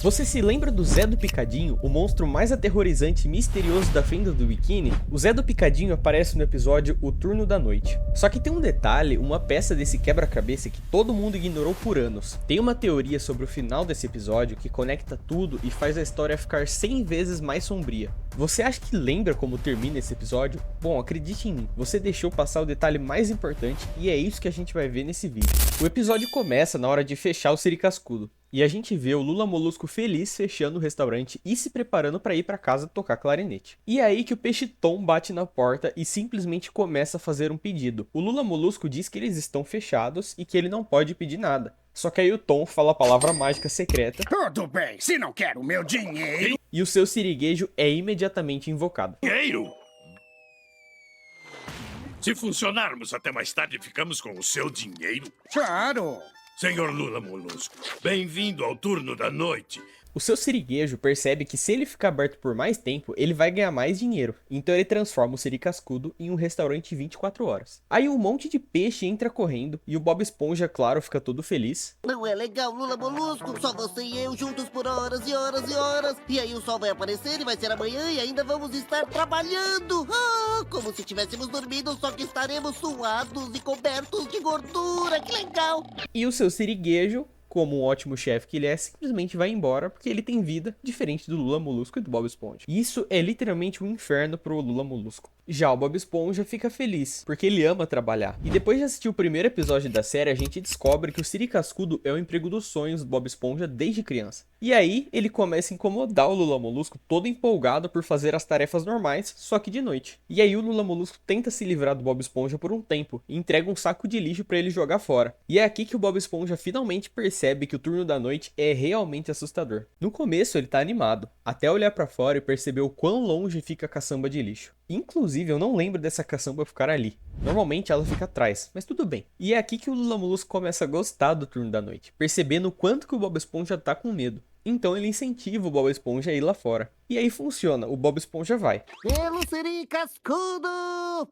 Você se lembra do Zé do Picadinho, o monstro mais aterrorizante e misterioso da fenda do Bikini? O Zé do Picadinho aparece no episódio O Turno da Noite. Só que tem um detalhe, uma peça desse quebra-cabeça que todo mundo ignorou por anos. Tem uma teoria sobre o final desse episódio que conecta tudo e faz a história ficar 100 vezes mais sombria. Você acha que lembra como termina esse episódio? Bom, acredite em mim, você deixou passar o detalhe mais importante e é isso que a gente vai ver nesse vídeo. O episódio começa na hora de fechar o Siri Cascudo. E a gente vê o Lula Molusco feliz fechando o restaurante e se preparando para ir para casa tocar clarinete. E é aí que o Peixe Tom bate na porta e simplesmente começa a fazer um pedido. O Lula Molusco diz que eles estão fechados e que ele não pode pedir nada. Só que aí o Tom fala a palavra mágica secreta. Tudo bem, se não quer o meu dinheiro... E o seu siriguejo é imediatamente invocado. Dinheiro? Se funcionarmos até mais tarde, ficamos com o seu dinheiro? Claro! Senhor Lula Molusco, bem-vindo ao turno da noite. O seu siriguejo percebe que se ele ficar aberto por mais tempo, ele vai ganhar mais dinheiro. Então ele transforma o Siri Cascudo em um restaurante 24 horas. Aí um monte de peixe entra correndo e o Bob Esponja, claro, fica todo feliz. Não é legal, Lula Molusco, só você e eu juntos por horas e horas e horas. E aí o sol vai aparecer e vai ser amanhã e ainda vamos estar trabalhando. Como se estivéssemos dormindo, só que estaremos suados e cobertos de gordura, que legal. E o seu siriguejo, como um ótimo chefe que ele é, simplesmente vai embora porque ele tem vida diferente do Lula Molusco e do Bob Esponja. E isso é literalmente um inferno pro Lula Molusco. Já o Bob Esponja fica feliz, porque ele ama trabalhar. E depois de assistir o primeiro episódio da série, a gente descobre que o Siri Cascudo é o emprego dos sonhos do Bob Esponja desde criança. E aí, ele começa a incomodar o Lula Molusco todo empolgado por fazer as tarefas normais, só que de noite. E aí o Lula Molusco tenta se livrar do Bob Esponja por um tempo, e entrega um saco de lixo pra ele jogar fora. E é aqui que o Bob Esponja finalmente percebe que o turno da noite é realmente assustador. No começo ele tá animado, até olhar pra fora e perceber o quão longe fica a caçamba de lixo. Inclusive, eu não lembro dessa caçamba ficar ali. Normalmente ela fica atrás, mas tudo bem. E é aqui que o Lula Molusco começa a gostar do turno da noite, percebendo o quanto que o Bob Esponja tá com medo. Então ele incentiva o Bob Esponja a ir lá fora. E aí funciona, o Bob Esponja vai. Pelo Siri Cascudo!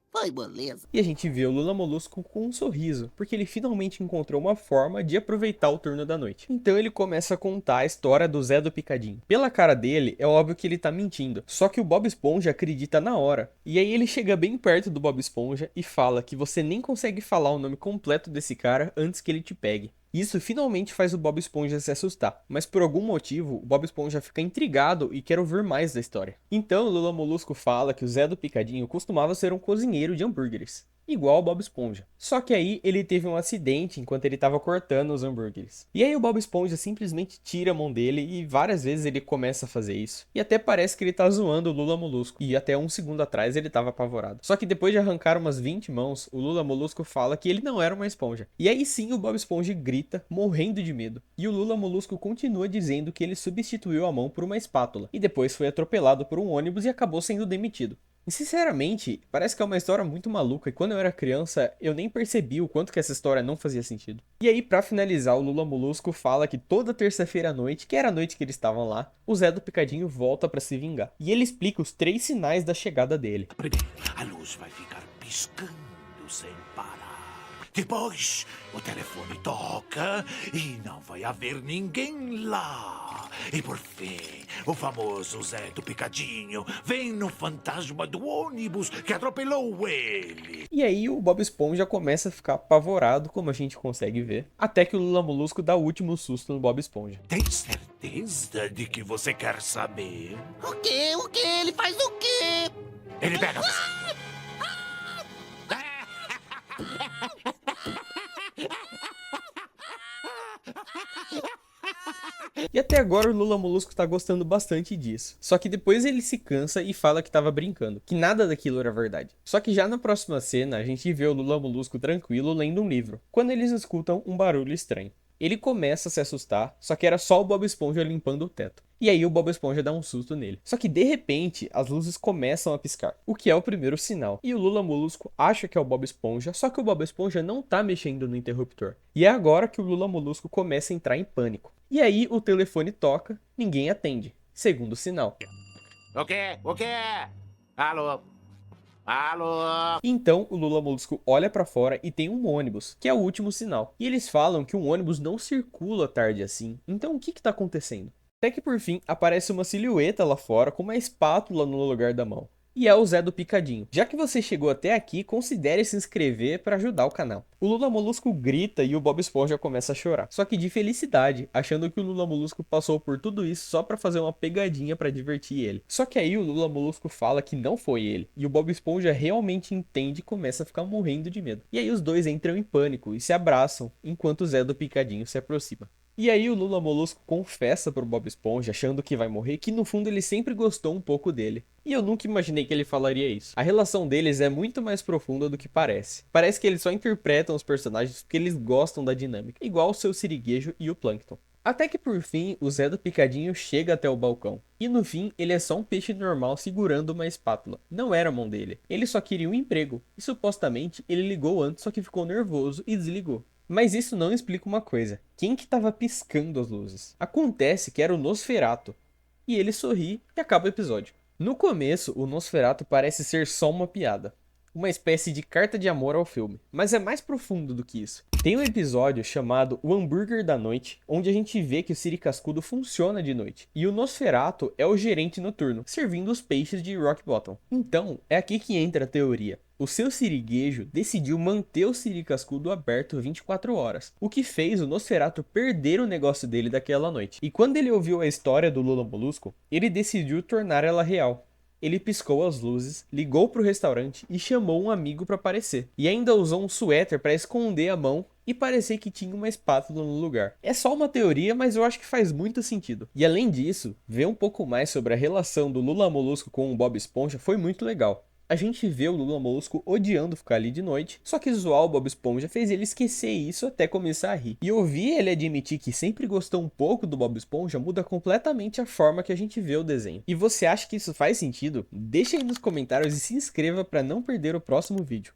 Foi moleza. E a gente vê o Lula Molusco com um sorriso, porque ele finalmente encontrou uma forma de aproveitar o turno da noite. Então ele começa a contar a história do Zé do Picadinho. Pela cara dele, é óbvio que ele tá mentindo, só que o Bob Esponja acredita na hora. E aí ele chega bem perto do Bob Esponja e fala que você nem consegue falar o nome completo desse cara antes que ele te pegue. Isso finalmente faz o Bob Esponja se assustar, mas por algum motivo o Bob Esponja fica intrigado e quer ouvir mais da história. Então o Lula Molusco fala que o Zé do Picadinho costumava ser um cozinheiro de hambúrgueres, igual ao Bob Esponja. Só que aí ele teve um acidente enquanto ele estava cortando os hambúrgueres. E aí o Bob Esponja simplesmente tira a mão dele e várias vezes ele começa a fazer isso. E até parece que ele tá zoando o Lula Molusco. E até um segundo atrás ele tava apavorado. Só que depois de arrancar umas 20 mãos, o Lula Molusco fala que ele não era uma esponja. E aí sim o Bob Esponja grita, morrendo de medo. E o Lula Molusco continua dizendo que ele substituiu a mão por uma espátula. E depois foi atropelado por um ônibus e acabou sendo demitido. E sinceramente, parece que é uma história muito maluca e quando eu era criança, eu nem percebi o quanto que essa história não fazia sentido. E aí, pra finalizar, o Lula Molusco fala que toda terça-feira à noite, que era a noite que eles estavam lá, o Zé do Picadinho volta pra se vingar. E ele explica os 3 sinais da chegada dele. Primeiro, a luz vai ficar piscando sem parar. Depois, o telefone toca e não vai haver ninguém lá. E por fim, o famoso Zé do Picadinho vem no fantasma do ônibus que atropelou ele. E aí o Bob Esponja começa a ficar apavorado, como a gente consegue ver, até que o Lula Molusco dá o último susto no Bob Esponja. Tem certeza de que você quer saber? O quê? O quê? Ele faz o quê? Ele pega você. E até agora o Lula Molusco tá gostando bastante disso. Só que depois ele se cansa e fala que tava brincando, que nada daquilo era verdade. Só que já na próxima cena a gente vê o Lula Molusco tranquilo lendo um livro, quando eles escutam um barulho estranho. Ele começa a se assustar, só que era só o Bob Esponja limpando o teto. E aí o Bob Esponja dá um susto nele. Só que de repente as luzes começam a piscar, o que é o primeiro sinal. E o Lula Molusco acha que é o Bob Esponja, só que o Bob Esponja não tá mexendo no interruptor. E é agora que o Lula Molusco começa a entrar em pânico. E aí o telefone toca, ninguém atende. Segundo sinal. O quê? O quê? Alô? Alô? Então o Lula Molusco olha pra fora e tem um ônibus, que é o último sinal. E eles falam que um ônibus não circula tarde assim. Então o que tá acontecendo? Até que por fim aparece uma silhueta lá fora com uma espátula no lugar da mão. E é o Zé do Picadinho. Já que você chegou até aqui, considere se inscrever para ajudar o canal. O Lula Molusco grita e o Bob Esponja começa a chorar. Só que de felicidade, achando que o Lula Molusco passou por tudo isso só para fazer uma pegadinha para divertir ele. Só que aí o Lula Molusco fala que não foi ele. E o Bob Esponja realmente entende e começa a ficar morrendo de medo. E aí os dois entram em pânico e se abraçam, enquanto o Zé do Picadinho se aproxima. E aí o Lula Molusco confessa pro Bob Esponja, achando que vai morrer, que no fundo ele sempre gostou um pouco dele. E eu nunca imaginei que ele falaria isso. A relação deles é muito mais profunda do que parece. Parece que eles só interpretam os personagens porque eles gostam da dinâmica, igual o seu Siriguejo e o Plankton. Até que por fim, o Zé do Picadinho chega até o balcão. E no fim, ele é só um peixe normal segurando uma espátula. Não era a mão dele. Ele só queria um emprego. E supostamente, ele ligou antes, só que ficou nervoso e desligou. Mas isso não explica uma coisa. Quem que tava piscando as luzes? Acontece que era o Nosferatu. E ele sorri e acaba o episódio. No começo, o Nosferatu parece ser só uma piada. Uma espécie de carta de amor ao filme. Mas é mais profundo do que isso. Tem um episódio chamado O Hambúrguer da Noite, onde a gente vê que o Siri Cascudo funciona de noite. E o Nosferatu é o gerente noturno, servindo os peixes de Rock Bottom. Então, é aqui que entra a teoria. O seu siriguejo decidiu manter o Siri Cascudo aberto 24 horas, o que fez o Nosferatu perder o negócio dele daquela noite. E quando ele ouviu a história do Lula Molusco, ele decidiu tornar ela real. Ele piscou as luzes, ligou pro restaurante e chamou um amigo para aparecer. E ainda usou um suéter para esconder a mão e parecer que tinha uma espátula no lugar. É só uma teoria, mas eu acho que faz muito sentido. E além disso, ver um pouco mais sobre a relação do Lula Molusco com o Bob Esponja foi muito legal. A gente vê o Lula Molusco odiando ficar ali de noite, só que zoar o Bob Esponja fez ele esquecer isso até começar a rir. E ouvir ele admitir que sempre gostou um pouco do Bob Esponja muda completamente a forma que a gente vê o desenho. E você acha que isso faz sentido? Deixa aí nos comentários e se inscreva para não perder o próximo vídeo.